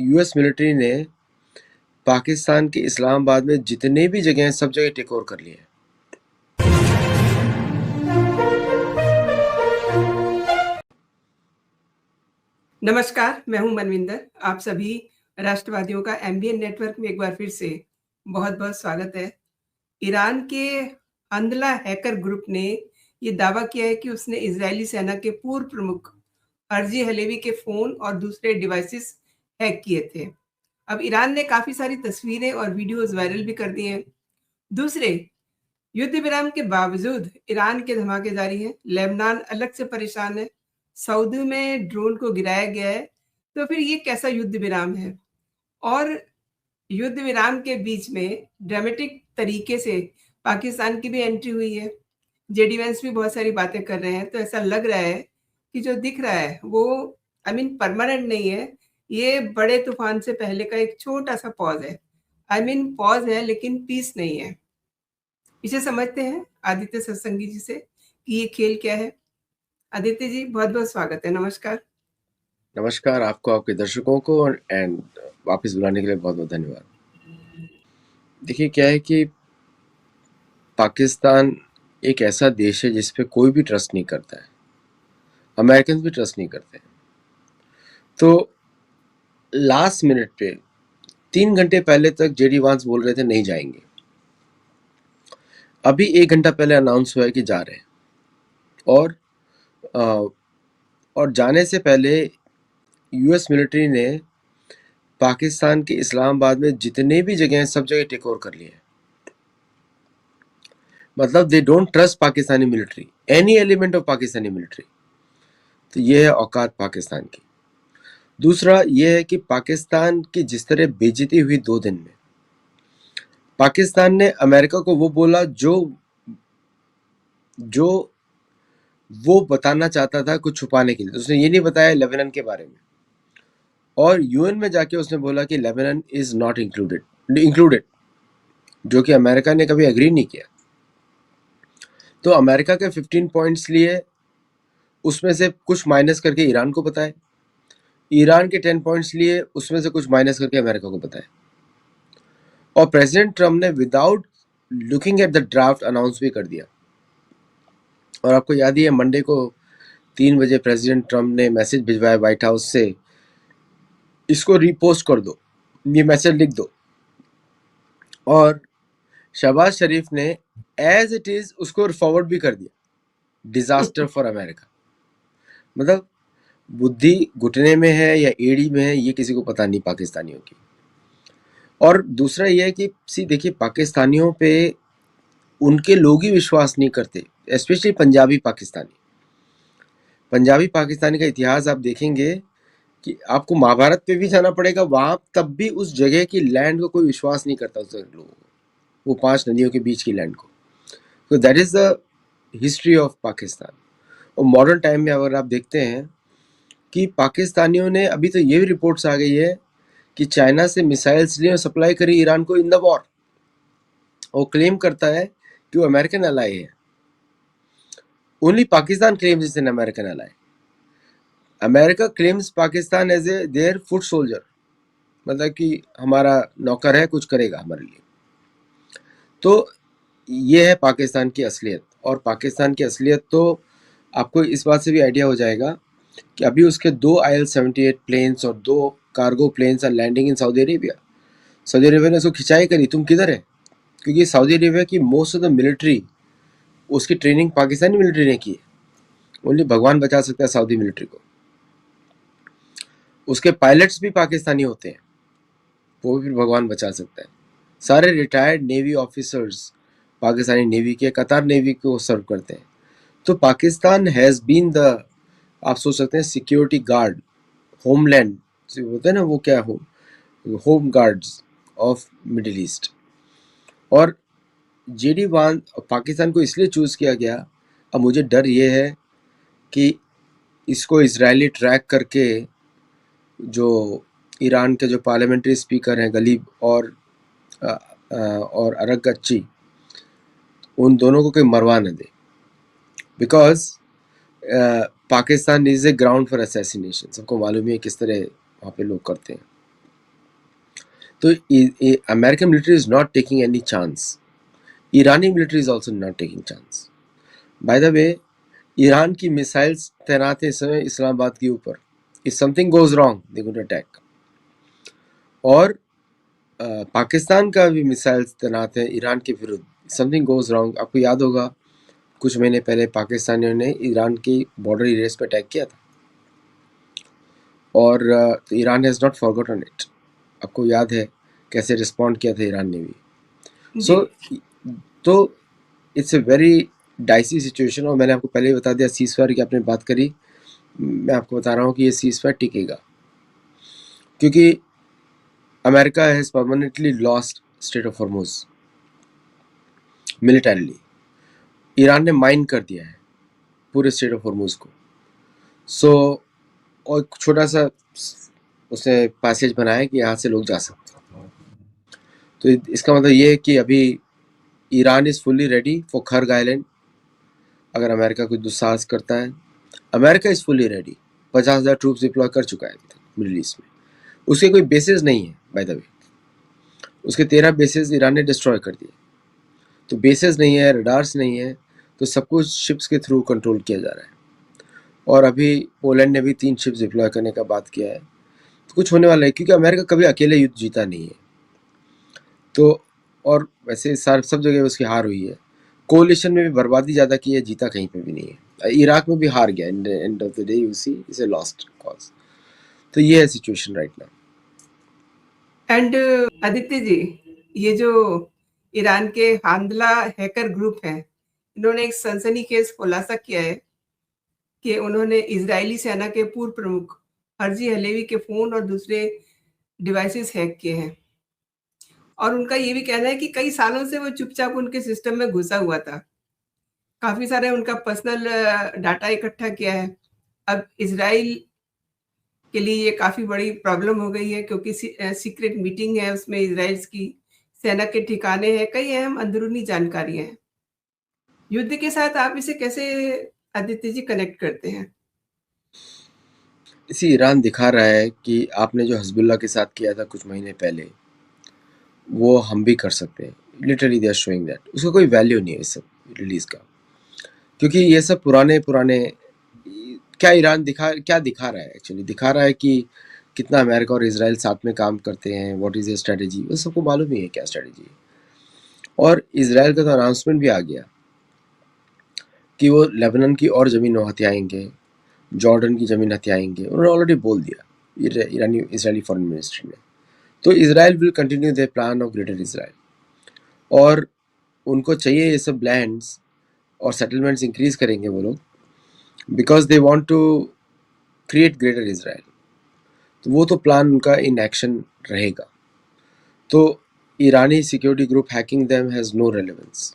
US military ने पाकिस्तान के इस्लामाबाद में जितने भी जगह हैं सब जगह टेक ओवर कर लिए हैं। नमस्कार, मैं हूं मनविंदर। आप सभी राष्ट्रवादियों का एमबीएन नेटवर्क में एक बार फिर से बहुत-बहुत स्वागत है। ईरान के अंधला हैकर ग्रुप ने ये दावा किया है कि उसने इजरायली सेना के पूर्व प्रमुख हर्जी हलेवी के फ़ोन और दूसरे डिवाइसेस हैक किए थे। अब ईरान ने काफ़ी सारी तस्वीरें और वीडियोज़ वायरल भी कर दिए हैं। दूसरे, युद्ध विराम के बावजूद ईरान के धमाके जारी हैं। लेबनान अलग से परेशान है। सऊदी में ड्रोन को गिराया गया है। तो फिर ये कैसा युद्ध विराम है? और युद्ध विराम के बीच में ड्रामेटिक तरीके से पाकिस्तान की भी एंट्री हुई है। जेडी वैंस भी बहुत सारी बातें कर रहे हैं, तो ऐसा लग रहा है कि जो दिख रहा है वो परमानेंट नहीं है। ये बड़े तूफान से पहले का एक छोटा-सा पॉज़ है। पॉज़ है लेकिन पीस नहीं है। इसे समझते हैं आदित्य सत्संगी जी से कि ये खेल क्या है। आदित्य जी, बहुत-बहुत स्वागत है। नमस्कार। नमस्कार आपको, आपके दर्शकों को एंड वापस बुलाने के लिए बहुत बहुत धन्यवाद। देखिए क्या है कि पाकिस्तान एक ऐसा देश है जिस पे कोई भी ट्रस्ट नहीं करता है, अमेरिकन भी ट्रस्ट नहीं करते हैं। तो लास्ट मिनट पे 3 घंटे पहले तक जेडी वांस बोल रहे थे नहीं जाएंगे। अभी 1 घंटा पहले अनाउंस हुआ है कि जा रहे हैं। और जाने से पहले यूएस मिलिट्री ने पाकिस्तान के इस्लामाबाद में जितने भी जगह हैं सब जगह टेक ओवर कर लिए हैं। मतलब they don't trust Pakistani military, any element of Pakistani military. तो ये है औकात पाकिस्तान की। दूसरा ये है कि पाकिस्तान की जिस तरह बेइज्जती हुई 2 दिन में, पाकिस्तान ने अमेरिका को वो बोला जो वो बताना चाहता था कुछ छुपाने के लिए। उसने ये नहीं बताया लेबनान के बारे में, और यूएन में जाके उसने बोला कि लेबनान इज नॉट इंक्लूडेड, जो कि अमेरिका ने कभी एग्री नहीं किया। तो अमेरिका के 15 पॉइंट्स लिए, उसमें से कुछ माइनस करके ईरान को बताए, ईरान के 10 पॉइंट्स लिए, उसमें से कुछ माइनस करके अमेरिका को बताए। और प्रेसिडेंट ट्रम्प ने without looking at the draft announce भी कर दिया। और आपको याद ही है मंडे को 3 बजे प्रेसिडेंट ट्रम्प ने मैसेज भिजवाया व्हाइट हाउस से, इसको रीपोस्ट कर दो, ये मैसेज लिख दो। और शहबाज शरीफ ने एज इट इज उसको फॉरवर्ड भी कर दिया, डिजास्टर फॉर अमेरिका। मतलब बुद्धि घुटने में है या एड़ी में है, ये किसी को पता नहीं पाकिस्तानियों की। और दूसरा ये है कि देखिए, पाकिस्तानियों पे उनके लोग ही विश्वास नहीं करते, स्पेशली पंजाबी पाकिस्तानी का इतिहास आप देखेंगे कि आपको महाभारत पे भी जाना पड़ेगा, वहां तब भी उस जगह की लैंड को कोई विश्वास नहीं करता, उस लोगों को, वो 5 नदियों के बीच की लैंड को। तो that is the history of Pakistan. और मॉडर्न टाइम में अगर आप देखते हैं कि पाकिस्तानियों ने, अभी तो ये भी रिपोर्ट्स आ गई है कि चाइना से मिसाइल्स लिए और सप्लाई करी ईरान को इन द वॉर। वो क्लेम करता है कि वो अमेरिकन अलाई है। Only Pakistan claims is an American ally. America claims Pakistan as a their foot soldier, मतलब कि हमारा नौकर है, कुछ करेगा हमारे लिए। तो ये है पाकिस्तान की असलियत। और पाकिस्तान की असलियत तो आपको इस बात से भी आइडिया हो जाएगा कि अभी उसके 2 IL-78 प्लेन्स और 2 cargo planes are landing in Saudi Arabia. Saudi Arabia ने उसको खिंचाई करी, तुम किधर है? क्योंकि सऊदी अरेबिया की मोस्ट ऑफ द मिलिट्री, उसकी ट्रेनिंग पाकिस्तानी मिलिट्री ने की है। ओनली भगवान बचा सकता है सऊदी मिलिट्री को। उसके पायलट्स भी पाकिस्तानी होते हैं, वो भी भगवान बचा सकता है। सारे retired navy officers Pakistani navy के, कतार नेवी को सर्व करते हैं। तो पाकिस्तान हैज़ बीन द, आप सोच सकते हैं, सिक्योरिटी गार्ड, होमलैंड होते हैं ना, वो क्या हो, home guards of middle east. और जेडी वान पाकिस्तान को इसलिए चूज़ किया गया। अब मुझे डर ये है कि इसको इजरायली ट्रैक करके जो ईरान के जो पार्लियामेंट्री स्पीकर हैं गलीब और अरगच्ची, उन दोनों को कोई मरवा न दे। Because Pakistan is a ground for assassination. सबको मालूम है किस तरह वहाँ पे लोग करते हैं। तो American military is not taking any chance, Irani military is also not taking chance. By the way, Iran की मिसाइल्स तैनात है इस समय इस्लामाबाद के ऊपर, if something goes wrong they gonna attack. और पाकिस्तान का भी मिसाइल्स तैनात है ईरान के विरुद्ध, समथिंग गोज रॉन्ग। आपको याद होगा कुछ महीने पहले पाकिस्तानियों ने ईरान की बॉर्डर एरियाज पर अटैक किया था, और Iran has not forgotten it. आपको याद है कैसे रिस्पॉन्ड किया था ईरान ने भी। जी। तो it's a very dicey situation. और मैंने आपको पहले ही बता दिया, सीज़फायर की आपने बात करी, मैं आपको बता रहा हूँ कि ये सीज़फायर टिकेगा, क्योंकि America has permanently lost state of Hormuz militarily. Iran ने माइन कर दिया है पूरे स्टेट ऑफ हॉर्मुज को। और छोटा सा उसने पैसेज बनाया कि यहाँ से लोग जा सकते हैं। तो इसका मतलब ये है कि अभी Iran is fully ready for खर्ग island. अगर अमेरिका कुछ दुस्साहस करता है, America is fully ready. 50,000 troops deploy कर चुका है अभी तक मिडिल ईस्ट में। उसके कोई बेसिस नहीं है बाय द वे, उसके 13 बेसिस ईरान ने डिस्ट्रॉय कर दिए। तो बेसिस नहीं है, रडार्स नहीं है, तो सब कुछ शिप्स के थ्रू कंट्रोल किया जा रहा है। और अभी पोलैंड ने भी 3 शिप्स डिप्लॉय करने का बात किया है। तो कुछ होने वाला है, क्योंकि अमेरिका कभी अकेले युद्ध जीता नहीं है। तो और वैसे सब जगह उसकी हार हुई है। कोलिशन में भी बर्बादी ज़्यादा की है, जीता कहीं पे भी नहीं है। इराक में भी हार गया, end of the day you see is a lost cause. तो ये है situation right now. And Aditya ji, ये जो ईरान के हांदला हैकर ग्रुप है, इन्होंने एक सनसनीखेज खुलासा किया है कि उन्होंने इजरायली सेना के पूर्व प्रमुख हर्जी हलेवी के फ़ोन और दूसरे डिवाइसेस हैक किए हैं। और उनका ये भी कहना है कि कई सालों से वो चुपचाप उनके सिस्टम में घुसा हुआ था। काफ़ी सारे उनका पर्सनल डाटा इकट्ठा किया है। अब इज़राइल के लिए ये काफ़ी बड़ी प्रॉब्लम हो गई है, क्योंकि सीक्रेट मीटिंग है, उसमें इज़राइल की सेना के ठिकाने हैं, कई अहम अंदरूनी जानकारियाँ हैं। युद्ध के साथ आप इसे कैसे आदित्य जी कनेक्ट करते हैं? इसी ईरान दिखा रहा है कि आपने जो हिजबुल्लाह के साथ किया था कुछ महीने पहले, वो हम भी कर सकते हैं। Literally they are showing that. उसका कोई वैल्यू नहीं है इस सब रिलीज का, क्योंकि ये सब पुराने क्या ईरान क्या दिखा रहा है एक्चुअली? दिखा रहा है कि कितना अमेरिका और इजराइल साथ में काम करते हैं, व्हाट इज ए स्ट्रेटेजी, वो सबको मालूम ही है क्या स्ट्रेटेजी है। और इजराइल का तो अनाउंसमेंट भी आ गया कि वो लेबनान की और ज़मीन हथियाएंगे, जॉर्डन की ज़मीन हथियाएंगे। उन्होंने ऑलरेडी बोल दिया ईरानी इजरायली फॉरेन मिनिस्ट्री ने। तो Israel will continue their plan of greater Israel, और उनको चाहिए ये सब लैंड्स और सेटलमेंट्स इंक्रीज करेंगे वो लोग, because they want to create greater Israel. तो वो तो प्लान उनका इन एक्शन रहेगा। तो ईरानी security group hacking them has no relevance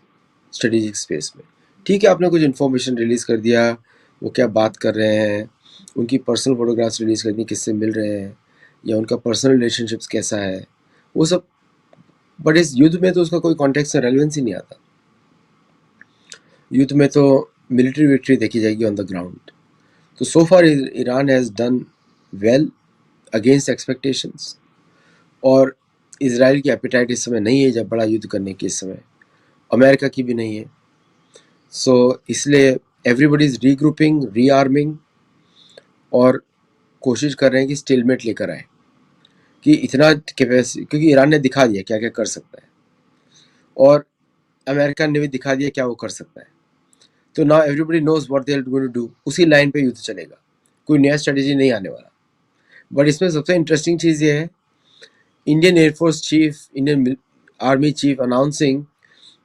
strategic space में। ठीक है, आपने कुछ इन्फॉर्मेशन रिलीज़ कर दिया, वो क्या बात कर रहे हैं, उनकी पर्सनल फोटोग्राफ्स रिलीज़ कर दी, किससे मिल रहे हैं, या उनका पर्सनल रिलेशनशिप्स कैसा है, वो सब। बट इस युद्ध में तो उसका कोई कॉन्टेक्स्ट से रेलेवेंस ही नहीं आता। युद्ध में तो मिलिट्री विक्ट्री देखी जाएगी ऑन द ग्राउंड। तो so far Iran has done well against expectations, और इजराइल की एपिटाइट इस समय नहीं है जब बड़ा युद्ध करने की, इस समय अमेरिका की भी नहीं है। सो इसलिए एवरीबडी इज रीग्रुपिंग, रीआर्मिंग, और कोशिश कर रहे हैं कि स्टेलमेट लेकर आए, कि इतना कैपेसिटी, क्योंकि ईरान ने दिखा दिया क्या क्या कर सकता है, और अमेरिका ने भी दिखा दिया क्या वो कर सकता है। तो now everybody knows what they are going to do. उसी लाइन पे युद्ध चलेगा, कोई नया स्ट्रेटेजी नहीं आने वाला। बट इसमें सबसे इंटरेस्टिंग चीज़ ये है, Indian air force chief, Indian army chief announcing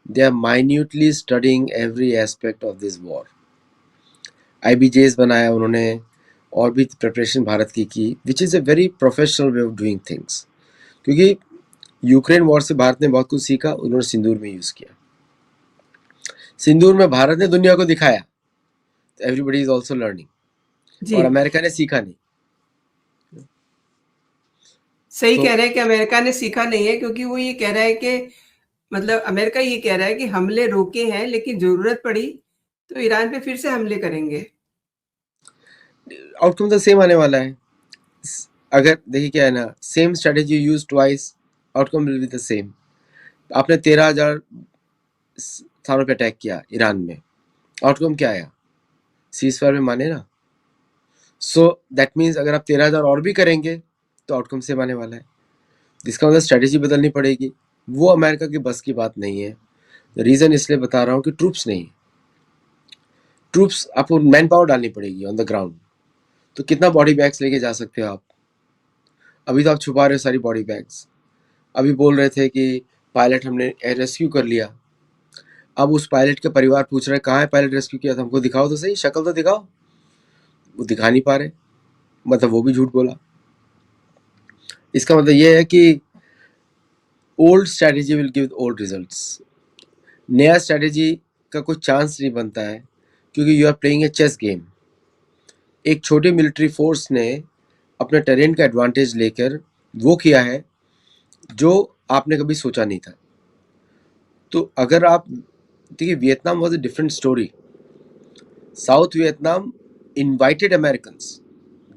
they are minutely studying every aspect of this war. IBJs बनाया उन्होंने, और भी प्रिपरेशन भारत की, which is a very professional way of doing things. क्योंकि यूक्रेन वॉर से भारत ने बहुत कुछ सीखा, उन्होंने सिंदूर में यूज़ किया। सिंदूर में भारत ने दुनिया को दिखाया, तो एवरीबडी इज ऑल्सो लर्निंग, और जी, अमेरिका ने सीखा नहीं। सही तो कह रहे हैं कि अमेरिका ने सीखा नहीं है, क्योंकि वो ये कह रहा है कि मतलब अमेरिका ये कह रहा है कि हमले रोके हैं, लेकिन ज़रूरत पड़ी तो ईरान पे फिर से हमले करेंगे। आउटकम तो सेम आने वाला है। अगर देखिए क्या है ना, same strategy use twice outcome will be the same. आपने 13,000 स्थानों पे अटैक किया ईरान में, आउटकम क्या आया? सीज फायर में माने ना। सो दैट मीन्स अगर आप 13,000 और भी करेंगे तो आउटकम सेम आने वाला है। जिसका मतलब स्ट्रेटेजी बदलनी पड़ेगी, वो अमेरिका की बस की बात नहीं है। रीज़न इसलिए बता रहा हूँ कि ट्रूप्स नहीं, ट्रूप्स आपको मैन पावर डालनी पड़ेगी ऑन द ग्राउंड। तो कितना बॉडी बैग्स लेके जा सकते हो आप? अभी तो आप छुपा रहे हो सारी बॉडी बैग्स। अभी बोल रहे थे कि पायलट हमने रेस्क्यू कर लिया। अब उस पायलट के परिवार पूछ रहे हैं कहाँ है पायलट, रेस्क्यू किया था, हमको दिखाओ तो सही, शक्ल तो दिखाओ। वो दिखा नहीं पा रहे, मतलब वो भी झूठ बोला। इसका मतलब ये है कि old strategy will give old results. नया स्ट्रैटेजी का कोई चांस नहीं बनता है, क्योंकि you are playing a chess game. एक छोटे मिलिट्री फोर्स ने अपने टेरेन का एडवांटेज लेकर वो किया है जो आपने कभी सोचा नहीं था। तो अगर आप देखिए, Vietnam was a different story. South Vietnam invited Americans,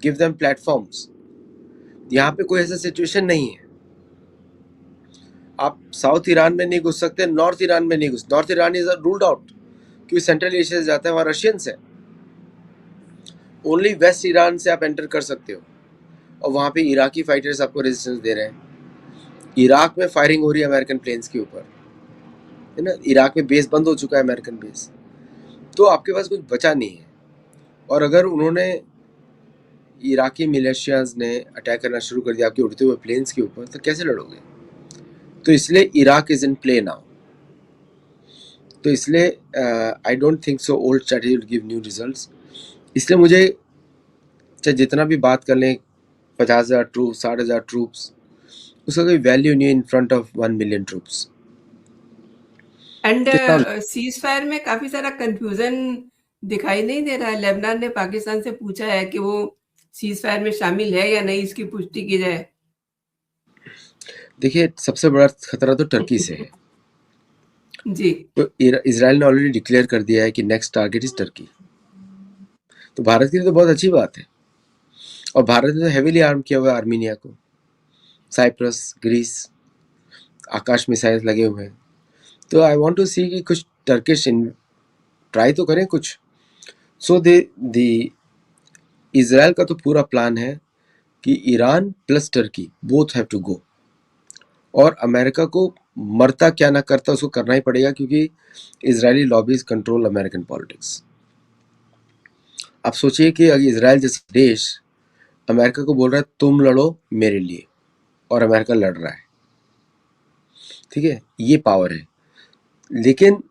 give them platforms. यहाँ पे कोई ऐसा सिचुएशन नहीं है। आप साउथ ईरान में नहीं घुस सकते, नॉर्थ ईरान में नहीं घुस, north Iran is ruled out, क्योंकि सेंट्रल एशिया से जाता है, वहाँ रशियंस है। ओनली वेस्ट ईरान से आप एंटर कर सकते हो, और वहाँ पे इराकी फाइटर्स आपको रेजिस्टेंस दे रहे हैं। इराक में फायरिंग हो रही है अमेरिकन प्लेन्स के ऊपर, है ना। इराक में बेस बंद हो चुका है, अमेरिकन बेस। तो आपके पास कुछ बचा नहीं है। और अगर उन्होंने, इराकी मिलिशियाज ने अटैक करना शुरू कर दिया आपके उड़ते हुए प्लेन्स के ऊपर, तो कैसे लड़ोगे? तो इसलिए Iraq is in play now. तो इसलिए I don't think so old strategy will give new results. इसलिए मुझे चाहे जितना भी बात कर लें, 50,000 ट्रूप्स, 60,000 ट्रूप्स, उसका कोई वैल्यू नहीं है in front of 1 million troops. And कितना? सीज फायर में काफी सारा कंफ्यूजन दिखाई नहीं दे रहा है। लेबनान ने पाकिस्तान से पूछा है कि वो सीज फायर में शामिल है या नहीं, इसकी पुष्टि की जाए। देखिए, सबसे बड़ा खतरा तो टर्की से है। जी। तो इजराइल ने ऑलरेडी डिक्लेयर कर दिया है कि नेक्स्ट टारगेट इज टर्की। तो भारत के लिए तो बहुत अच्छी बात है। और भारत ने तो हेवीली आर्म किया हुआ है आर्मीनिया को, साइप्रस, ग्रीस, आकाश मिसाइल्स लगे हुए हैं। तो आई वांट टू सी कि कुछ टर्किश ट्राई तो करें कुछ। सो दे इजराइल का तो पूरा प्लान है कि Iran plus Turkey both have to go. और अमेरिका को मरता क्या ना करता उसको करना ही पड़ेगा, क्योंकि Israeli lobbies control American politics. आप सोचिए कि अगर इजराइल जैसे देश अमेरिका को बोल रहा है तुम लड़ो मेरे लिए, और अमेरिका लड़ रहा है, ठीक है, ये पावर है। लेकिन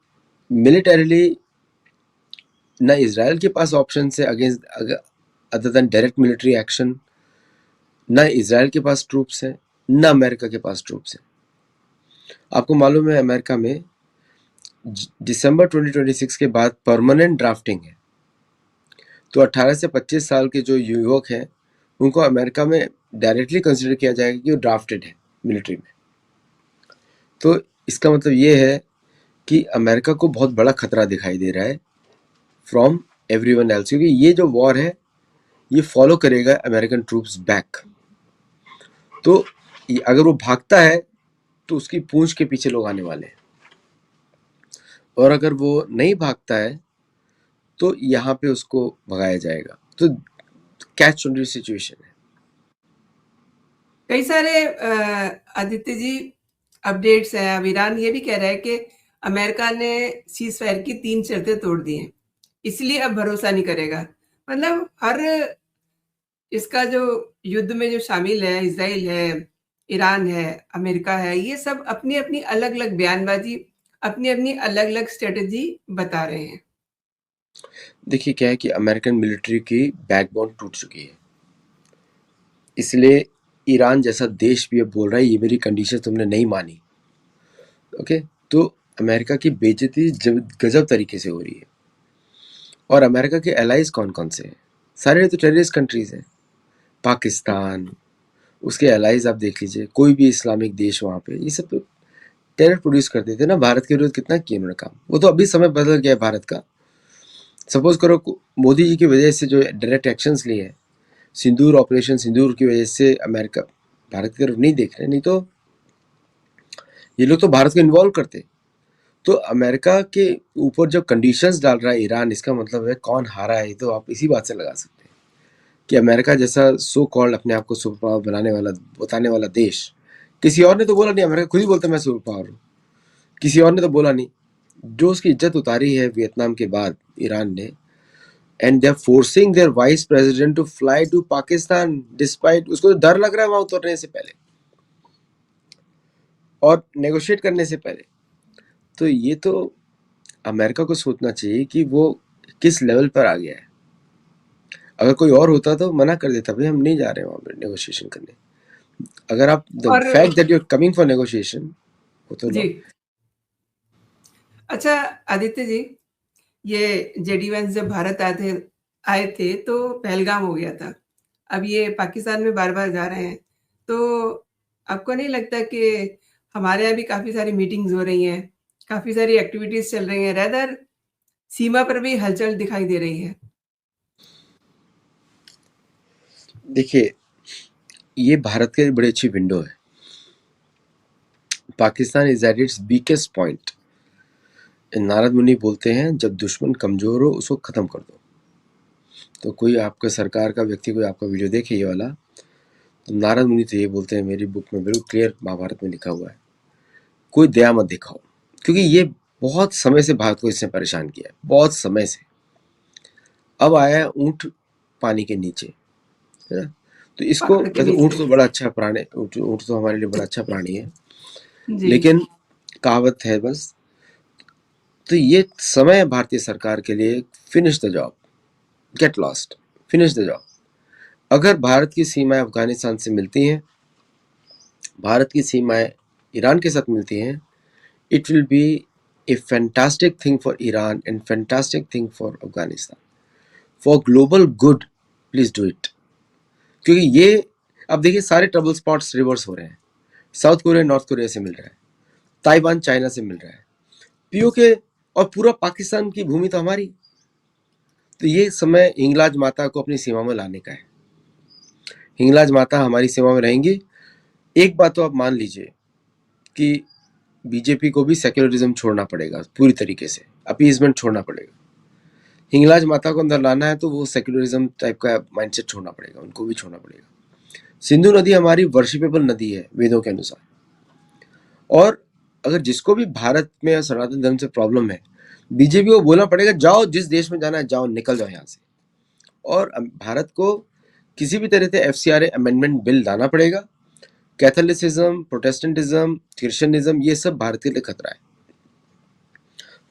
मिलिटरीली ना इजराइल के पास ऑप्शन है against, other than direct military action. ना इजराइल के पास ट्रूप्स हैं, ना अमेरिका के पास ट्रूप्स हैं। आपको मालूम है अमेरिका में दिसंबर 2026 के बाद परमानेंट ड्राफ्टिंग है। तो 18 से 25 साल के जो युवक हैं उनको अमेरिका में डायरेक्टली कंसिडर किया जाएगा कि वो ड्राफ्टेड है मिलिट्री में। तो इसका मतलब ये है कि अमेरिका को बहुत बड़ा खतरा दिखाई दे रहा है फ्रॉम एवरीवन एल्स, क्योंकि ये जो वॉर है ये फॉलो करेगा अमेरिकन ट्रूप्स बैक। तो अगर वो भागता है तो उसकी पूंछ के पीछे लोग आने वाले हैं, और अगर वो नहीं भागता है तो यहाँ पे उसको भगाया जाएगा। तो कैच 20 सिचुएशन है। कई सारे आदित्य जी अपडेट्स हैं। अब ईरान ये भी कह रहा है कि अमेरिका ने सीज फायर की 3 शर्तें तोड़ दी हैं, इसलिए अब भरोसा नहीं करेगा। मतलब हर इसका जो युद्ध में जो शामिल है, इज़राइल है, ईरान है, अमेरिका है, ये सब अपनी-अपनी अलग-अलग बयानबाज़ी, अपनी-अपनी अलग-अलग स्ट्रैटेजी बता रहे हैं। देखिए क्या है कि अमेरिकन मिलिट्री की बैकबोन टूट चुकी है, इसलिए ईरान जैसा देश भी अब बोल रहा है ये मेरी कंडीशन तुमने नहीं मानी। ओके, तो अमेरिका की बेइज्जती गजब तरीके से हो रही है। और अमेरिका के एलाइज कौन कौन से हैं? सारे तो टेररिस्ट कंट्रीज हैं। पाकिस्तान, उसके एलाइज आप देख लीजिए, कोई भी इस्लामिक देश वहाँ पे, ये सब तो टेरर प्रोड्यूस करते थे ना। भारत के विरुद्ध कितना किया उन्होंने काम, वो तो अभी समय बदल गया है भारत का। सपोज करो मोदी जी की वजह से जो डायरेक्ट एक्शंस लिए हैं, सिंदूर ऑपरेशन सिंदूर की वजह से अमेरिका भारत की तरफ नहीं देख रहे, नहीं तो ये लोग तो भारत को इन्वॉल्व करते। तो अमेरिका के ऊपर जब कंडीशंस डाल रहा है ईरान, इसका मतलब है कौन हारा है, तो आप इसी बात से लगा सकते हैं कि अमेरिका जैसा सो कॉल्ड अपने आप को सुपर पावर बनाने वाला, बताने वाला देश, किसी और ने तो बोला नहीं, अमेरिका खुद ही बोलता है मैं सुपर पावर हूँ, किसी और ने तो बोला नहीं। जो उसकी इज्जत उतारी है वियतनाम के बाद ईरान ने, and they are forcing their vice president to fly to Pakistan despite, उसको तो डर लग रहा है वहां उतरने से पहले और नेगोशिएट करने से पहले। तो ये तो अमेरिका को सोचना चाहिए कि वो किस लेवल पर आ गया है। अगर कोई और होता तो मना कर देता, भाई हम नहीं जा रहे वहां पर नेगोशिएशन करने। अगर आप द और fact that you are coming for negotiation, वो तो लो। जी। अच्छा आदित्य जी, ये जेडी वैंस जब भारत आए थे तो पहलगाम हो गया था। अब ये पाकिस्तान में बार-बार जा रहे हैं। तो आपको नहीं लगता कि हमारे यहाँ भी काफ़ी सारी मीटिंग्स हो रही हैं, काफ़ी सारी एक्टिविटीज़ चल रही हैं, रादर सीमा पर भी हलचल दिखाई दे रही है? देखिए, ये भारत के लिए बड़ी अच्छी विंडो है। Pakistan is at its weakest point. Narad मुनि बोलते हैं जब दुश्मन कमजोर हो उसको खत्म कर दो। तो कोई आपका सरकार का व्यक्ति कोई आपका वीडियो देखे ये वाला, तो नारद मुनि तो ये बोलते हैं, मेरी बुक में बिल्कुल क्लियर महाभारत में लिखा हुआ है, कोई दया मत दिखाओ, क्योंकि ये बहुत समय से भारत को इसने परेशान किया है, बहुत समय से। अब आया है ऊंट पानी के नीचे, है ना। तो इसको, पहाड़ के वैसे ऊंट नीचे। तो बड़ा अच्छा प्राणी, ऊंट तो हमारे लिए बड़ा अच्छा प्राणी है, जी। लेकिन कहावत है बस। तो ये समय है भारतीय सरकार के लिए, finish the job, get lost, finish the job. अगर भारत की सीमाएं अफगानिस्तान से मिलती हैं, भारत की सीमाएं ईरान के साथ मिलती हैं, it will be A fantastic thing for Iran and fantastic thing for Afghanistan, for global good. Please do it. क्योंकि ये, अब देखिए सारे ट्रबल स्पॉट्स रिवर्स हो रहे हैं। साउथ कोरिया नॉर्थ कोरिया से मिल रहा है, ताइवान चाइना से मिल रहा है, पीओके, और पूरा पाकिस्तान की भूमि तो हमारी। तो ये समय हिंगलाज माता को अपनी सीमा में लाने का है। हिंगलाज माता हमारी सीमा में रहेंगी। एक बात तो आप मान लीजिए कि बीजेपी को भी सेक्युलरिज्म छोड़ना पड़ेगा, पूरी तरीके से अपीजमेंट छोड़ना पड़ेगा। हिंगलाज माता को अंदर लाना है तो वो सेक्युलरिज्म टाइप का माइंडसेट छोड़ना पड़ेगा, उनको भी छोड़ना पड़ेगा। सिंधु नदी हमारी वर्शिपेबल नदी है वेदों के अनुसार, और अगर जिसको भी भारत में सनातन धर्म से प्रॉब्लम है, बीजेपी को बोलना पड़ेगा जाओ, जिस देश में जाना है जाओ, निकल जाओ यहाँ से। और भारत को किसी भी तरह से एफसीआरए अमेंडमेंट बिल लाना पड़ेगा। कैथोलिसिज्म, प्रोटेस्टेंटिज्म, क्रिश्चियनिज्म, ये सब भारत के लिए खतरा है।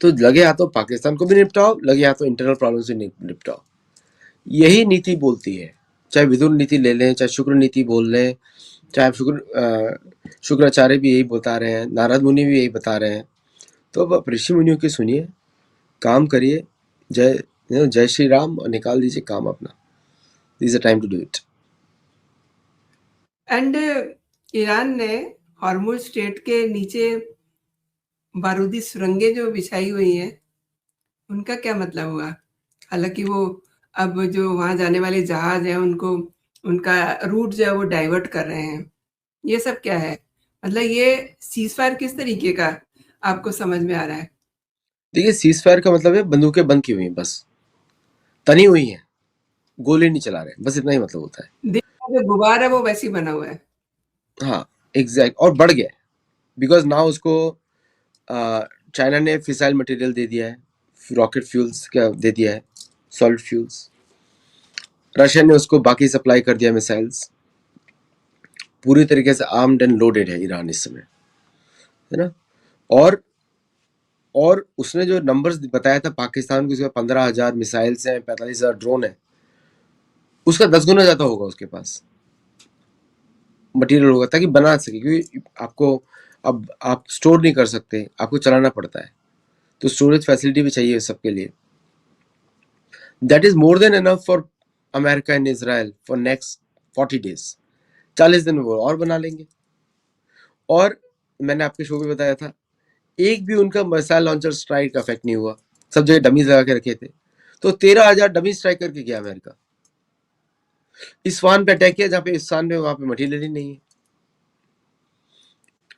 तो लगे हाथों पाकिस्तान को भी निपटाओ, लगे हाथों इंटरनल प्रॉब्लम से निपटाओ। यही नीति बोलती है, चाहे विदुर नीति ले लें, चाहे शुक्र नीति बोल लें, चाहे शुक्राचार्य भी यही बता रहे हैं, नारद मुनि भी यही बता रहे हैं। तो अब आप ऋषि मुनियों की सुनिए, काम करिए, जय जय श्री राम, और निकाल दीजिए काम अपना। This is the time to do it. And Iran ने हॉर्मुज़ स्ट्रेट के नीचे बारूदी सुरंगें जो बिछाई हुई हैं, उनका क्या मतलब हुआ? हालाँकि वो अब जो वहाँ जाने वाले जहाज़ हैं, उनको उनका रूट जो है वो डाइवर्ट कर रहे हैं। ये सब क्या है? मतलब ये सीज़फायर किस तरीके का आपको समझ में आ रहा है? देखिए, सीज फायर का मतलब है बंदूकें बंद की हुई हैं, बस तनी हुई हैं, गोली नहीं चला रहे, बस इतना ही मतलब होता है। दिल का जो गुबार है वो वैसे ही बना हुआ है। हाँ, एग्जैक्ट, और बढ़ गया है बिकॉज नाउ उसको चाइना ने फिसाइल मटेरियल दे दिया है, रॉकेट फ्यूल्स का दे दिया है, सॉलिड फ्यूल्स। रशिया ने उसको बाकी सप्लाई कर दिया मिसाइल्स। पूरी तरीके से आर्म्ड एंड लोडेड है ईरान इस समय, है ना। और और उसने जो नंबर्स बताया था पाकिस्तान को, उसके 15,000 मिसाइल्स हैं, 45,000 ड्रोन है, उसका 10 गुना ज्यादा होगा उसके पास मटेरियल होगा, ताकि बना सके। क्योंकि आपको, अब आप स्टोर नहीं कर सकते, आपको चलाना पड़ता है, तो स्टोरेज फैसिलिटी भी चाहिए सबके लिए। That is more than enough for America and Israel for next 40 days. 40 दिन में वो और बना लेंगे। और मैंने आपके शो में बताया था, एक भी उनका मिसाइल लॉन्चर स्ट्राइक का इफेक्ट नहीं हुआ, सब जगह डमीज लगा के रखे थे। तो 13,000 डमी स्ट्राइक करके गया अमेरिका। इस्फान पे अटैक किया, जहाँ पे इस्फान में वहां पे मटेरियल ही नहीं है।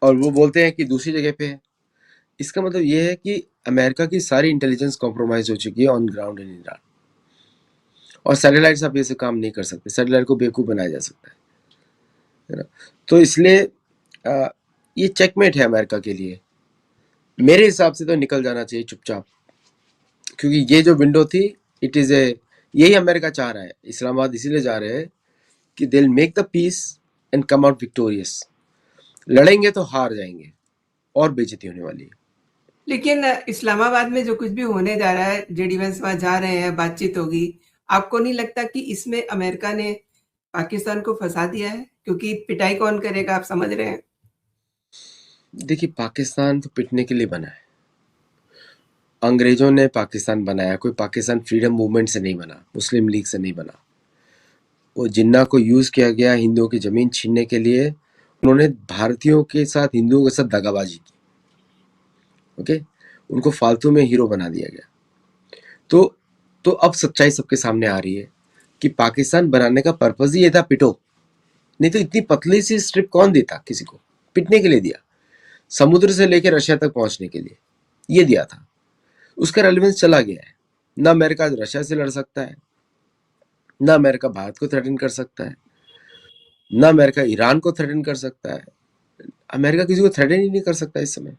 और वो बोलते हैं कि दूसरी जगह पे है। इसका मतलब ये है कि अमेरिका की सारी इंटेलिजेंस कॉम्प्रोमाइज हो चुकी है ऑन ग्राउंड इन ईरान। और सैटेलाइट से आप ऐसे काम नहीं कर सकते, सैटेलाइट को बेवकूफ़ बनाया जा सकता है ना। तो इसलिए ये चेकमेट है अमेरिका के लिए। मेरे हिसाब से तो निकल जाना चाहिए चुपचाप, क्योंकि ये जो विंडो थी, इट इज़ ए, यही अमेरिका चाह रहा है, इस्लामाबाद इसीलिए जा रहे हैं कि they will make the peace and come out victorious. लड़ेंगे तो हार जाएंगे और बेइज्जती होने वाली है। लेकिन इस्लामाबाद में जो कुछ भी होने जा रहा है, जेडी वैंस वहाँ जा रहे हैं, बातचीत होगी। आपको नहीं लगता कि इसमें अमेरिका ने पाकिस्तान को फंसा दिया है? क्योंकि पिटाई कौन करेगा, आप समझ रहे हैं। देखिए, पाकिस्तान तो पिटने के लिए बना है। अंग्रेजों ने पाकिस्तान बनाया, कोई पाकिस्तान फ्रीडम मूवमेंट से नहीं बना, मुस्लिम लीग से नहीं बना। वो जिन्ना को यूज किया गया हिंदुओं की जमीन छीनने के लिए। उन्होंने भारतीयों के साथ, हिंदुओं के साथ दगाबाजी की। ओके, उनको फालतू में हीरो बना दिया गया। तो अब सच्चाई सबके सामने आ रही है कि पाकिस्तान बनाने का पर्पज ही ये था, पिटो। नहीं तो इतनी पतली सी स्ट्रिप कौन देता किसी को? पिटने के लिए दिया, समुद्र से लेकर रशिया तक पहुंचने के लिए ये दिया था। उसका रेलेवेंस चला गया है। ना अमेरिका रशिया से लड़ सकता है, ना अमेरिका भारत को थ्रेटन कर सकता है, ना अमेरिका ईरान को थ्रेटन कर सकता है। अमेरिका किसी को थ्रेटन ही नहीं कर सकता इस समय।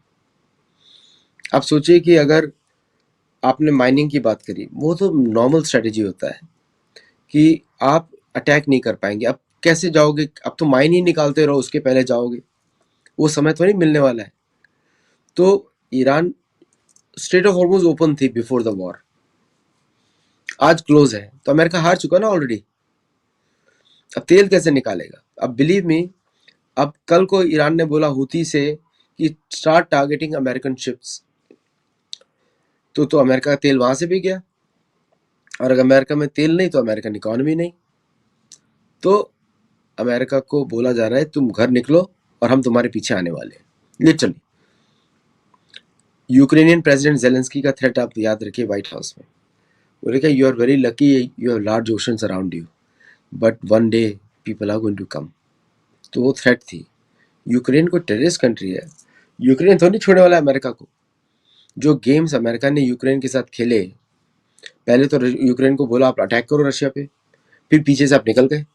आप सोचिए कि अगर आपने माइनिंग की बात करी, वो तो नॉर्मल स्ट्रेटेजी होता है कि आप अटैक नहीं कर पाएंगे। अब कैसे जाओगे? अब तो माइन ही निकालते रहो, उसके पहले जाओगे, वो समय तो नहीं मिलने वाला है। तो Iran, straight of Hormuz open थी बिफोर द वॉर, आज क्लोज है, तो अमेरिका हार चुका ना ऑलरेडी। अब तेल कैसे निकालेगा? अब बिलीव मी, अब कल को ईरान ने बोला हुती से कि स्टार्ट टारगेटिंग अमेरिकन शिप्स, तो अमेरिका का तेल वहां से भी गया। और अगर अमेरिका में तेल नहीं तो अमेरिकन इकोनॉमी नहीं। तो अमेरिका को बोला जा रहा है तुम घर निकलो और हम तुम्हारे पीछे आने वाले हैं, लिटरली। यूक्रेनियन प्रेसिडेंट जेलेंस्की का थ्रेट आप याद रखिए व्हाइट हाउस में। बोले कि you are very lucky, you have large oceans around you, but one day people are going to come. तो वो थ्रेट थी। यूक्रेन को टेररिस्ट कंट्री है, यूक्रेन तो नहीं छोड़ने वाला है अमेरिका को। जो गेम्स अमेरिका ने यूक्रेन के साथ खेले, पहले तो यूक्रेन को बोला आप अटैक करो रशिया पे, फिर पीछे से आप निकल गए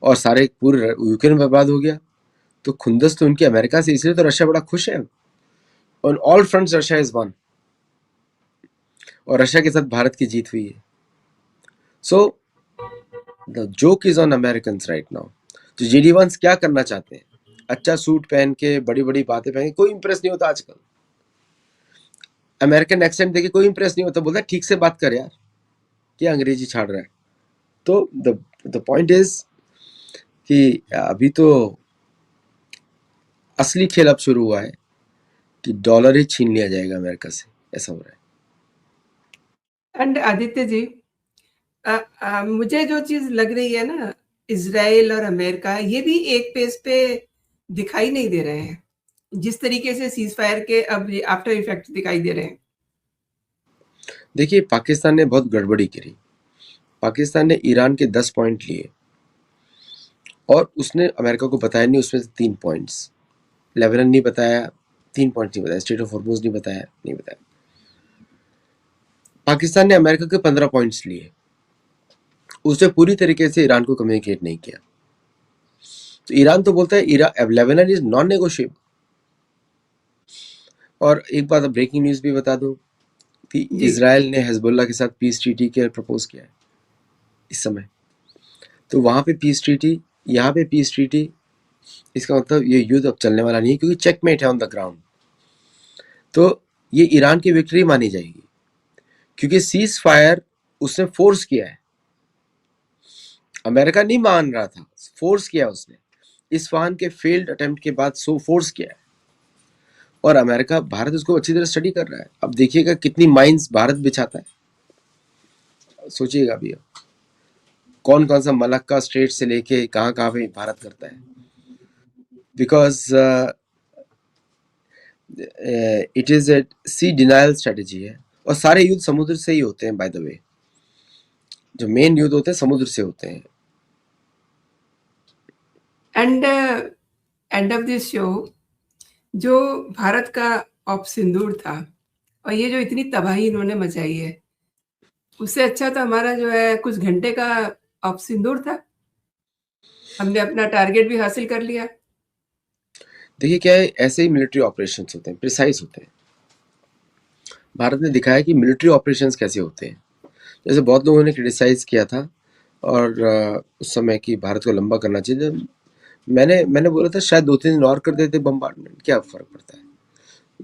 और सारे पूरे यूक्रेन बर्बाद हो गया। तो खुंदस तो उनकी अमेरिका से, इसलिए तो रशिया बड़ा खुश है। On all fronts Russia is one, और रशिया के साथ भारत की जीत हुई है। So the joke is on American right now. तो जेडी वंस क्या करना चाहते हैं? अच्छा सूट पहन के, बड़ी बड़ी बातें पहन के, कोई इंप्रेस नहीं होता आजकल। अमेरिकन एक्सेंट देके कोई इंप्रेस नहीं होता, बोलता ठीक से बात कर यार, क्या अंग्रेजी छाड़ रहा है। तो द पॉइंट इज कि अभी तो असली खेल अब शुरू हुआ है कि डॉलर ही छीन लिया जाएगा अमेरिका से, ऐसा हो रहा है। एंड आदित्य जी, मुझे जो चीज़ लग रही है ना, इज़राइल और अमेरिका ये भी एक पेज पे दिखाई नहीं दे रहे हैं। जिस तरीके से सीज़ फायर के अब ये आफ्टर इफेक्ट दिखाई दे रहे हैं। देखिए, पाकिस्तान ने बहुत गड़बड़ी करी। पाकिस्तान ने ईरान के 10 पॉइंट लिए और उसने अमेरिका को बताया नहीं, उसमें से 3 पॉइंट्स। लेबनान नहीं बताया, 3 पॉइंट नहीं बताया, स्टेट ऑफ हॉर्मुज नहीं बताया, नहीं बताया। पाकिस्तान ने अमेरिका के 15 पॉइंट्स लिए, उसने पूरी तरीके से ईरान को कम्युनिकेट नहीं किया। तो ईरान तो बोलता है लेबनान इज नॉन नेगोशिएबल। और एक बात ब्रेकिंग न्यूज भी बता दो कि जी। इजराइल ने हिजबुल्लाह के साथ पीस ट्रीटी के प्रपोज किया है इस समय। तो वहां पे पीस ट्रीटी, यहाँ पे पीस ट्रीटी, इसका मतलब ये युद्ध अब चलने वाला नहीं है, क्योंकि चेकमेट है ऑन द ग्राउंड। तो ये ईरान की विक्ट्री मानी जाएगी, क्योंकि सीज फायर उसने फोर्स किया है। अमेरिका नहीं मान रहा था, फोर्स किया उसने। इस्फहान के फेल्ड अटेम्प्ट के बाद सो फोर्स किया है। और अमेरिका, भारत उसको अच्छी तरह स्टडी कर रहा है। अब देखिएगा कितनी माइंस भारत बिछाता है, सोचिएगा अभी अब कौन कौन सा मलक्का स्ट्रेट से लेके कहाँ कहाँ पे भारत करता है। Because it is a sea denial strategy है। और सारे युद्ध समुद्र से ही होते हैं, बाय द वे। जो मेन युद्ध होते हैं समुद्र से होते हैं। And end of this show, जो भारत का ऑप-सिंदूर था और ये जो इतनी तबाही इन्होंने मचाई है, उससे अच्छा तो हमारा जो है कुछ घंटे का ऑप-सिंदूर था। हमने अपना टारगेट भी हासिल कर लिया। देखिए क्या है, ऐसे ही मिलिट्री ऑपरेशंस होते हैं, प्रिसाइज होते हैं। भारत ने दिखाया कि मिलिट्री ऑपरेशंस कैसे होते हैं। जैसे बहुत लोगों ने क्रिटिसाइज किया था और उस समय कि भारत को लंबा करना चाहिए। जब मैंने बोला था शायद 2-3 दिन और कर देते बम्बार्डमेंट, क्या फ़र्क पड़ता है?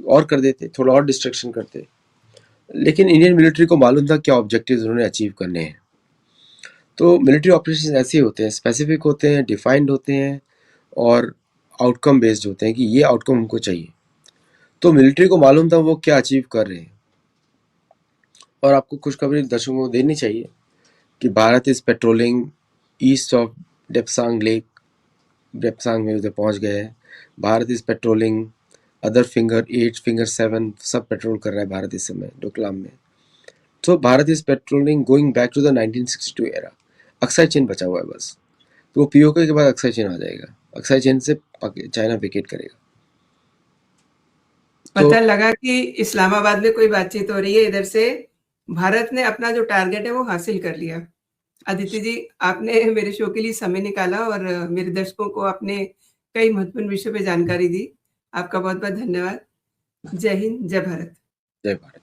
और कर देते, थोड़ा और डिस्ट्रक्शन करते। लेकिन इंडियन मिलिट्री को मालूम था क्या ऑब्जेक्टिव्स उन्होंने अचीव करने हैं। तो मिलिट्री ऑपरेशंस ऐसे ही होते हैं, स्पेसिफिक होते हैं, डिफाइंड होते हैं और आउटकम बेस्ड होते हैं कि ये आउटकम हमको चाहिए। तो मिलिट्री को मालूम था वो क्या अचीव कर रहे हैं। और आपको खुशखबरी दर्शकों को देनी चाहिए कि Bharat is patrolling east of Depsang lake. Depsang में उधर पहुंच गए हैं। Bharat is patrolling other finger 8, finger 7 सब पेट्रोल कर रहा है भारत इस समय डोकलाम में। तो Bharat is patrolling going back to the 1962 era. Aksai Chin बचा हुआ है बस। तो वो पीओके के बाद अक्साई चीन आ जाएगा। अक्साई चीन से चाइना वेकेट करेगा। तो पता लगा कि इस्लामाबाद में कोई बातचीत हो रही है, इधर से भारत ने अपना जो टारगेट है वो हासिल कर लिया। अदिति जी, आपने मेरे शो के लिए समय निकाला और मेरे दर्शकों को आपने कई महत्वपूर्ण विषयों पे जानकारी दी। आपका बहुत-बहुत धन्यवाद। जय हिंद, जय भारत। जय भारत।